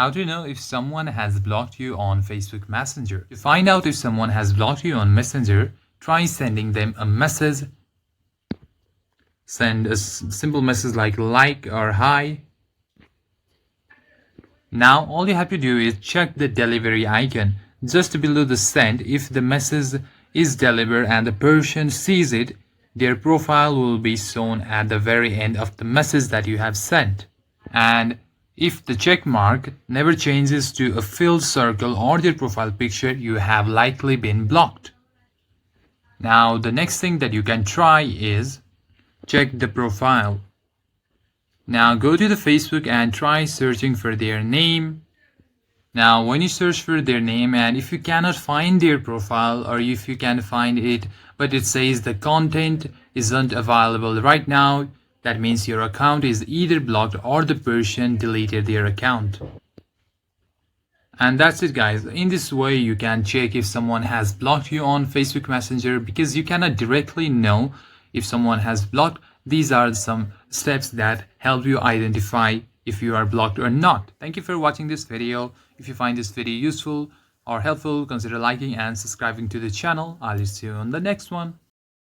How to know if someone has blocked you on Facebook Messenger. To find out if someone has blocked you on Messenger, try sending them a message. Send a simple message like or hi. Now all you have to do is check the delivery icon just below the send. If the message is delivered and the person sees it, their profile will be shown at the very end of the message that you have sent. And if the check mark never changes to a filled circle or their profile picture, you have likely been blocked. Now the next thing that you can try is check the profile. Now go to the Facebook and try searching for their name. Now when you search for their name, and if you cannot find their profile, or if you can find it but it says the content isn't available right now, that means your account is either blocked or the person deleted their account. And that's it, guys. In this way you can check if someone has blocked you on Facebook Messenger, because you cannot directly know if someone has blocked. These are some steps that help you identify if you are blocked or not. Thank you for watching this video. If you find this video useful or helpful, consider liking and subscribing to the channel. I'll see you on the next one.